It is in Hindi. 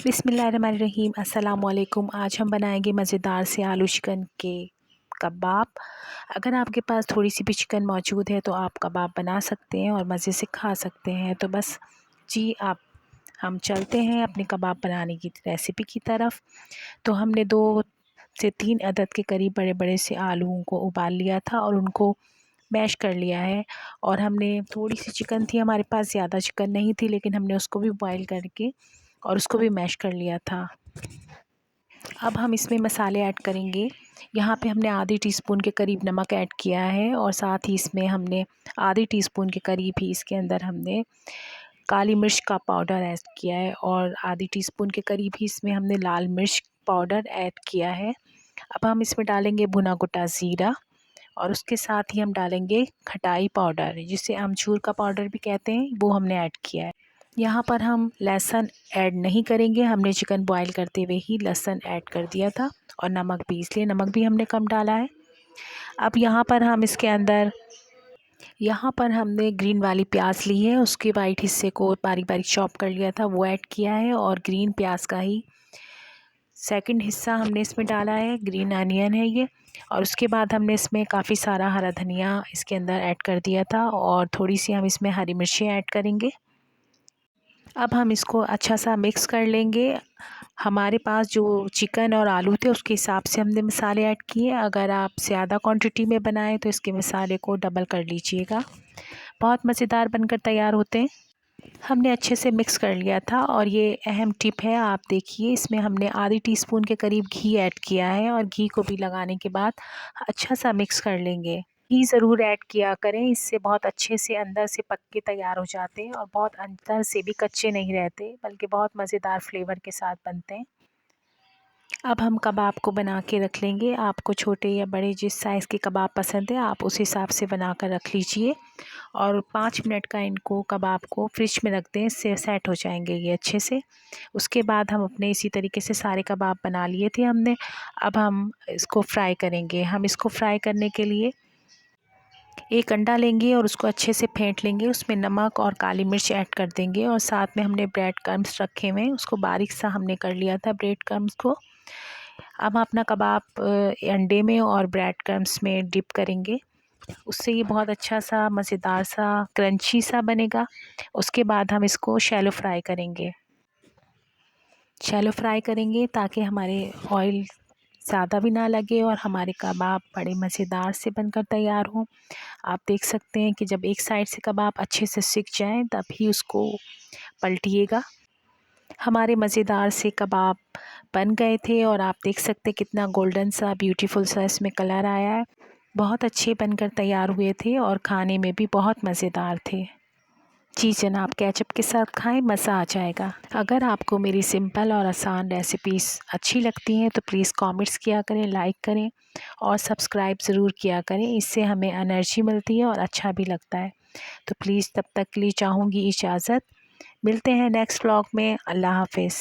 बिस्मिल्लाहिर्रहमानिर्रहीम अस्सलाम वालेकुम। आज हम बनाएंगे मज़ेदार से आलू चिकन के कबाब। अगर आपके पास थोड़ी सी भी चिकन मौजूद है तो आप कबाब बना सकते हैं और मज़े से खा सकते हैं। तो बस जी आप हम चलते हैं अपने कबाब बनाने की रेसिपी की तरफ। तो हमने 2 से 3 अदद के करीब बड़े बड़े से आलूओं को उबाल लिया था और उनको मैश कर लिया है। और हमने थोड़ी सी चिकन थी हमारे पास, ज़्यादा चिकन नहीं थी, लेकिन हमने उसको भी बॉईल करके और उसको भी मैश कर लिया था। अब हम इसमें मसाले ऐड करेंगे। यहाँ पे हमने आधी टीस्पून के करीब नमक ऐड किया है और साथ ही इसमें हमने आधी टीस्पून के करीब ही इसके अंदर हमने काली मिर्च का पाउडर ऐड किया है और आधी टीस्पून के करीब ही इसमें हमने लाल मिर्च पाउडर ऐड किया है। अब हम इसमें डालेंगे भुना कुटा ज़ीरा और उसके साथ ही हम डालेंगे खटाई पाउडर, जिसे अमचूर का पाउडर भी कहते हैं, वो हमने ऐड किया है। यहाँ पर हम लहसुन ऐड नहीं करेंगे, हमने चिकन बॉईल करते हुए ही लहसुन ऐड कर दिया था और नमक भी, इसलिए नमक भी हमने कम डाला है। अब यहाँ पर हम इसके अंदर हमने ग्रीन वाली प्याज ली है, उसके वाइट हिस्से को बारीक बारीक चॉप कर लिया था, वो ऐड किया है और ग्रीन प्याज का ही सेकंड हिस्सा हमने इसमें डाला है, ग्रीन अनियन है ये। और उसके बाद हमने इसमें काफ़ी सारा हरा धनिया इसके अंदर ऐड कर दिया था और थोड़ी सी हम इसमें हरी मिर्चें ऐड करेंगे। अब हम इसको अच्छा सा मिक्स कर लेंगे। हमारे पास जो चिकन और आलू थे उसके हिसाब से हमने मसाले ऐड किए। अगर आप ज़्यादा क्वांटिटी में बनाएं तो इसके मसाले को डबल कर लीजिएगा। बहुत मज़ेदार बनकर तैयार होते हैं। हमने अच्छे से मिक्स कर लिया था और ये अहम टिप है, आप देखिए इसमें हमने आधी टीस्पून के करीब घी ऐड किया है और घी को भी लगाने के बाद अच्छा सा मिक्स कर लेंगे। घी ज़रूर ऐड किया करें, इससे बहुत अच्छे से अंदर से पक के तैयार हो जाते हैं और बहुत अंदर से भी कच्चे नहीं रहते, बल्कि बहुत मज़ेदार फ्लेवर के साथ बनते हैं। अब हम कबाब को बना के रख लेंगे। आपको छोटे या बड़े जिस साइज़ के कबाब पसंद है आप उस हिसाब से बना कर रख लीजिए और 5 मिनट का इनको कबाब को फ्रिज में रख दें, इससे सेट हो जाएंगे ये अच्छे से। उसके बाद हम अपने इसी तरीके से सारे कबाब बना लिए थे हमने। अब हम इसको फ्राई करेंगे। हम इसको फ्राई करने के लिए एक अंडा लेंगे और उसको अच्छे से फेंट लेंगे, उसमें नमक और काली मिर्च ऐड कर देंगे और साथ में हमने ब्रेड क्रम्स रखे हुए हैं, उसको बारीक सा हमने कर लिया था ब्रेड क्रम्स को। अब हम अपना कबाब अंडे में और ब्रेड क्रम्स में डिप करेंगे, उससे ये बहुत अच्छा सा मज़ेदार सा क्रंची सा बनेगा। उसके बाद हम इसको शैलो फ्राई करेंगे ताकि हमारे ऑयल ज़्यादा भी ना लगे और हमारे कबाब बड़े मज़ेदार से बनकर तैयार हों। आप देख सकते हैं कि जब एक साइड से कबाब अच्छे से सिक जाएं तभी उसको पलटिएगा। हमारे मज़ेदार से कबाब बन गए थे और आप देख सकते हैं कितना गोल्डन सा ब्यूटीफुल सा इसमें कलर आया है। बहुत अच्छे बनकर तैयार हुए थे और खाने में भी बहुत मज़ेदार थे। जी जनाब, केचप के साथ खाएं, मज़ा आ जाएगा। अगर आपको मेरी सिंपल और आसान रेसिपीज़ अच्छी लगती हैं तो प्लीज़ कमेंट्स किया करें, लाइक करें और सब्सक्राइब ज़रूर किया करें, इससे हमें एनर्जी मिलती है और अच्छा भी लगता है। तो प्लीज़ तब तक के लिए चाहूँगी इजाज़त। मिलते हैं नेक्स्ट व्लॉग में। अल्लाह हाफ़िज़।